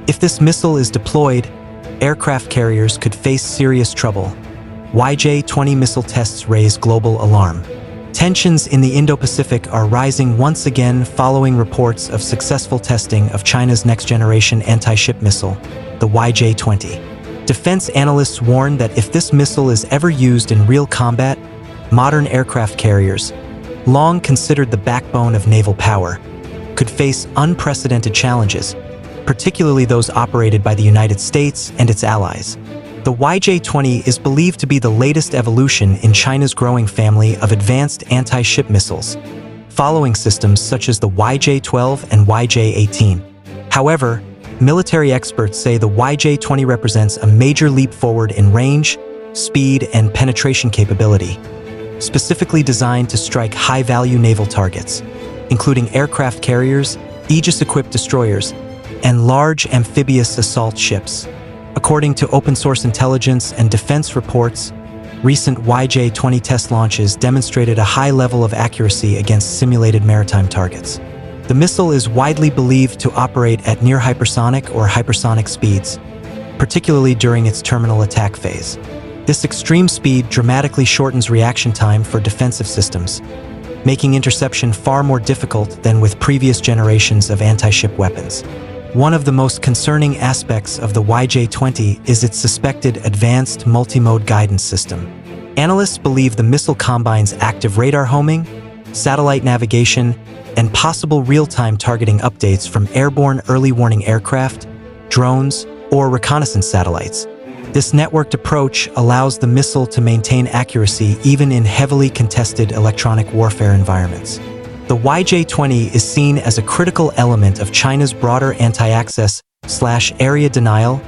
If this missile is deployed, aircraft carriers could face serious trouble. YJ-20 missile tests raise global alarm. Tensions in the Indo-Pacific are rising once again following reports of successful testing of China's next-generation anti-ship missile, the YJ-20. Defense analysts warn that if this missile is ever used in real combat, modern aircraft carriers, long considered the backbone of naval power, could face unprecedented challenges, particularly those operated by the United States and its allies. The YJ-20 is believed to be the latest evolution in China's growing family of advanced anti-ship missiles, following systems such as the YJ-12 and YJ-18. However, military experts say the YJ-20 represents a major leap forward in range, speed, and penetration capability, specifically designed to strike high-value naval targets, including aircraft carriers, Aegis-equipped destroyers, and large amphibious assault ships. According to open-source intelligence and defense reports, recent YJ-20 test launches demonstrated a high level of accuracy against simulated maritime targets. The missile is widely believed to operate at near hypersonic or hypersonic speeds, particularly during its terminal attack phase. This extreme speed dramatically shortens reaction time for defensive systems, making interception far more difficult than with previous generations of anti-ship weapons. One of the most concerning aspects of the YJ-20 is its suspected advanced multi-mode guidance system. Analysts believe the missile combines active radar homing, satellite navigation, and possible real-time targeting updates from airborne early warning aircraft, drones, or reconnaissance satellites. This networked approach allows the missile to maintain accuracy even in heavily contested electronic warfare environments. The YJ-20 is seen as a critical element of China's broader anti-access/area denial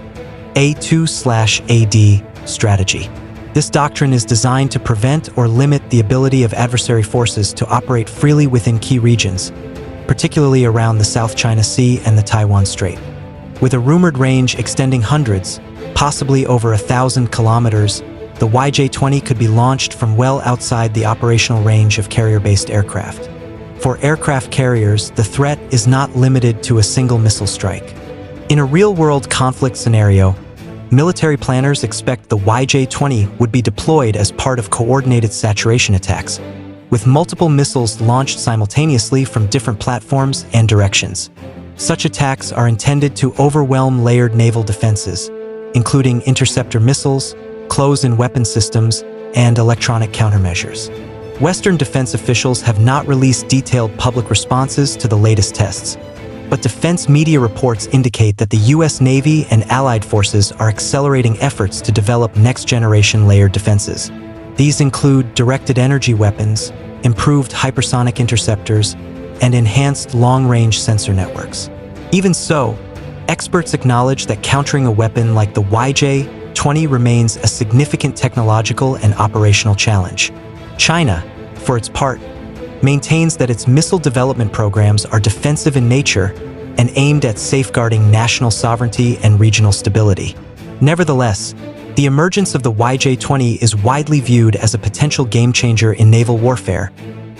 A2/AD strategy. This doctrine is designed to prevent or limit the ability of adversary forces to operate freely within key regions, particularly around the South China Sea and the Taiwan Strait. With a rumored range extending hundreds, possibly over 1,000 kilometers, the YJ-20 could be launched from well outside the operational range of carrier-based aircraft. For aircraft carriers, the threat is not limited to a single missile strike. In a real-world conflict scenario, military planners expect the YJ-20 would be deployed as part of coordinated saturation attacks, with multiple missiles launched simultaneously from different platforms and directions. Such attacks are intended to overwhelm layered naval defenses, including interceptor missiles, close-in weapon systems, and electronic countermeasures. Western defense officials have not released detailed public responses to the latest tests, but defense media reports indicate that the U.S. Navy and allied forces are accelerating efforts to develop next-generation layered defenses. These include directed energy weapons, improved hypersonic interceptors, and enhanced long-range sensor networks. Even so, experts acknowledge that countering a weapon like the YJ-20 remains a significant technological and operational challenge. China, for its part, maintains that its missile development programs are defensive in nature and aimed at safeguarding national sovereignty and regional stability. Nevertheless, the emergence of the YJ-20 is widely viewed as a potential game-changer in naval warfare,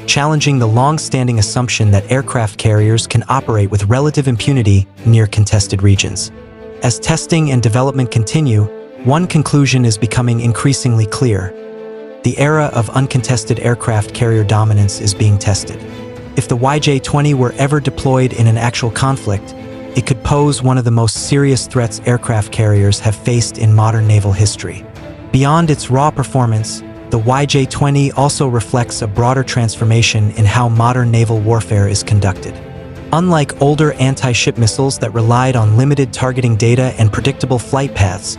challenging the long-standing assumption that aircraft carriers can operate with relative impunity near contested regions. As testing and development continue, one conclusion is becoming increasingly clear. The era of uncontested aircraft carrier dominance is being tested. If the YJ-20 were ever deployed in an actual conflict, it could pose one of the most serious threats aircraft carriers have faced in modern naval history. Beyond its raw performance, the YJ-20 also reflects a broader transformation in how modern naval warfare is conducted. Unlike older anti-ship missiles that relied on limited targeting data and predictable flight paths,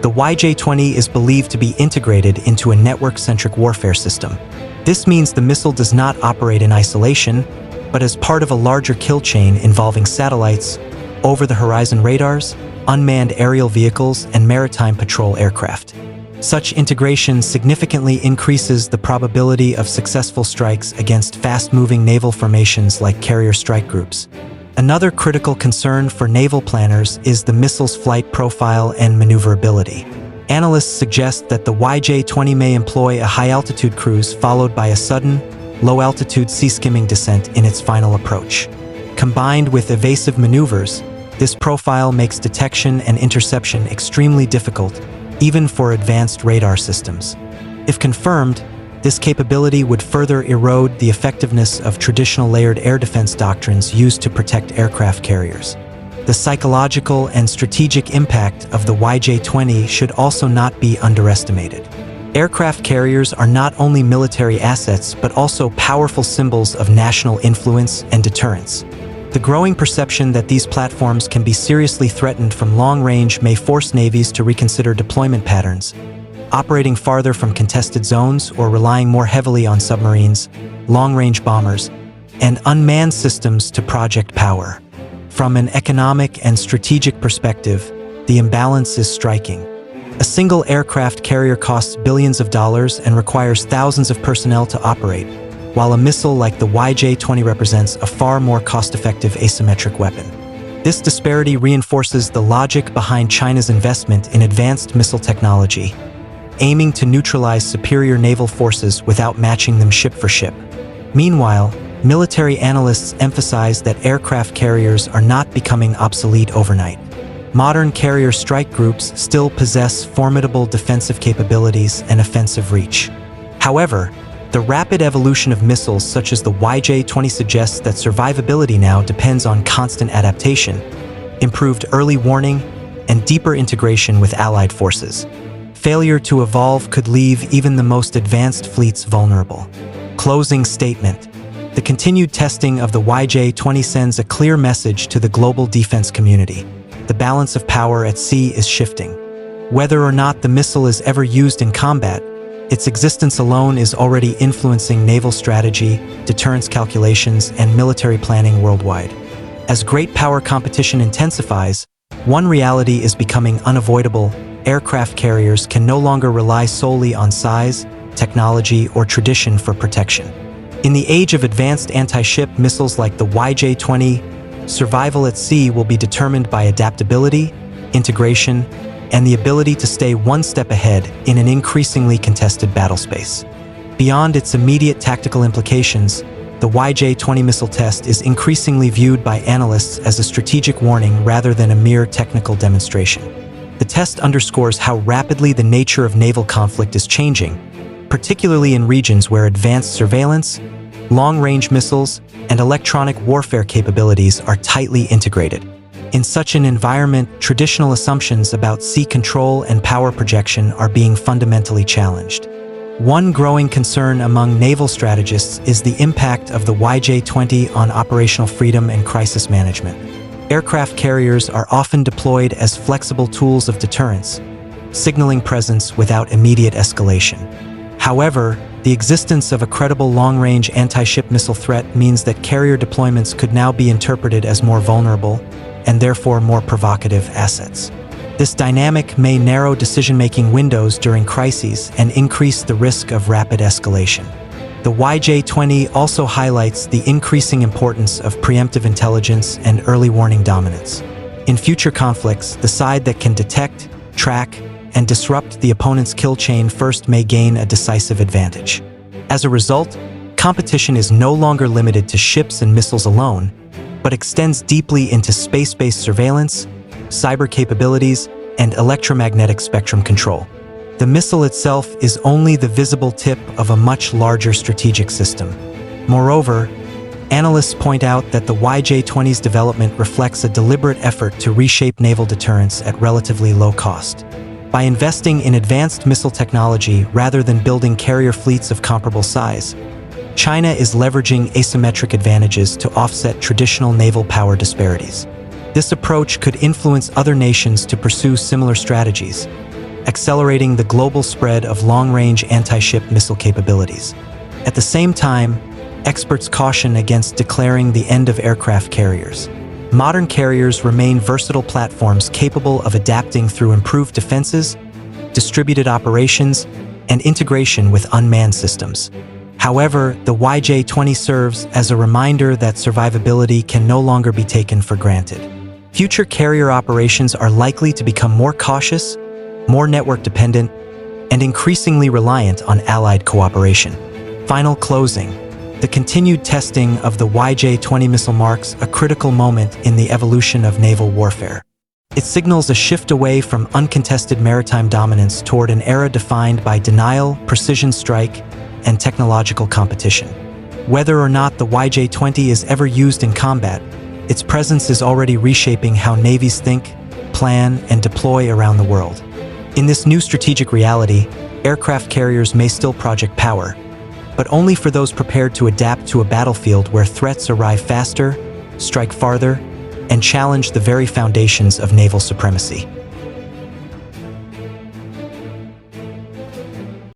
the YJ-20 is believed to be integrated into a network-centric warfare system. This means the missile does not operate in isolation, but as part of a larger kill chain involving satellites, over-the-horizon radars, unmanned aerial vehicles, and maritime patrol aircraft. Such integration significantly increases the probability of successful strikes against fast-moving naval formations like carrier strike groups. Another critical concern for naval planners is the missile's flight profile and maneuverability. Analysts suggest that the YJ-20 may employ a high-altitude cruise followed by a sudden, low-altitude sea-skimming descent in its final approach. Combined with evasive maneuvers, This profile makes detection and interception extremely difficult, even for advanced radar systems. If confirmed, this capability would further erode the effectiveness of traditional layered air defense doctrines used to protect aircraft carriers. The psychological and strategic impact of the YJ-20 should also not be underestimated. Aircraft carriers are not only military assets but also powerful symbols of national influence and deterrence. The growing perception that these platforms can be seriously threatened from long range may force navies to reconsider deployment patterns, operating farther from contested zones or relying more heavily on submarines, long-range bombers, and unmanned systems to project power. From an economic and strategic perspective, the imbalance is striking. A single aircraft carrier costs billions of dollars and requires thousands of personnel to operate, while a missile like the YJ-20 represents a far more cost-effective asymmetric weapon. This disparity reinforces the logic behind China's investment in advanced missile technology, aiming to neutralize superior naval forces without matching them ship for ship. Meanwhile, military analysts emphasize that aircraft carriers are not becoming obsolete overnight. Modern carrier strike groups still possess formidable defensive capabilities and offensive reach. However, the rapid evolution of missiles such as the YJ-20 suggests that survivability now depends on constant adaptation, improved early warning, and deeper integration with allied forces. Failure to evolve could leave even the most advanced fleets vulnerable. Closing statement. The continued testing of the YJ-20 sends a clear message to the global defense community. The balance of power at sea is shifting. Whether or not the missile is ever used in combat, its existence alone is already influencing naval strategy, deterrence calculations, and military planning worldwide. As great power competition intensifies, one reality is becoming unavoidable: aircraft carriers can no longer rely solely on size, technology, or tradition for protection. In the age of advanced anti-ship missiles like the YJ-20, survival at sea will be determined by adaptability, integration, and the ability to stay one step ahead in an increasingly contested battlespace. Beyond its immediate tactical implications, the YJ-20 missile test is increasingly viewed by analysts as a strategic warning rather than a mere technical demonstration. The test underscores how rapidly the nature of naval conflict is changing, particularly in regions where advanced surveillance, long-range missiles, and electronic warfare capabilities are tightly integrated. In such an environment, traditional assumptions about sea control and power projection are being fundamentally challenged. One growing concern among naval strategists is the impact of the YJ-20 on operational freedom and crisis management. Aircraft carriers are often deployed as flexible tools of deterrence, signaling presence without immediate escalation. However, the existence of a credible long-range anti-ship missile threat means that carrier deployments could now be interpreted as more vulnerable and therefore more provocative assets. This dynamic may narrow decision-making windows during crises and increase the risk of rapid escalation. The YJ-20 also highlights the increasing importance of preemptive intelligence and early warning dominance. In future conflicts, the side that can detect, track, and disrupt the opponent's kill chain first may gain a decisive advantage. As a result, competition is no longer limited to ships and missiles alone, but extends deeply into space-based surveillance, cyber capabilities, and electromagnetic spectrum control. The missile itself is only the visible tip of a much larger strategic system. Moreover, analysts point out that the YJ-20's development reflects a deliberate effort to reshape naval deterrence at relatively low cost. By investing in advanced missile technology rather than building carrier fleets of comparable size, China is leveraging asymmetric advantages to offset traditional naval power disparities. This approach could influence other nations to pursue similar strategies, accelerating the global spread of long-range anti-ship missile capabilities. At the same time, experts caution against declaring the end of aircraft carriers. Modern carriers remain versatile platforms capable of adapting through improved defenses, distributed operations, and integration with unmanned systems. However, the YJ-20 serves as a reminder that survivability can no longer be taken for granted. Future carrier operations are likely to become more cautious, more network-dependent, and increasingly reliant on allied cooperation. Final closing. The continued testing of the YJ-20 missile marks a critical moment in the evolution of naval warfare. It signals a shift away from uncontested maritime dominance toward an era defined by denial, precision strike, and technological competition. Whether or not the YJ-20 is ever used in combat, its presence is already reshaping how navies think, plan, and deploy around the world. In this new strategic reality, aircraft carriers may still project power, but only for those prepared to adapt to a battlefield where threats arrive faster, strike farther, and challenge the very foundations of naval supremacy.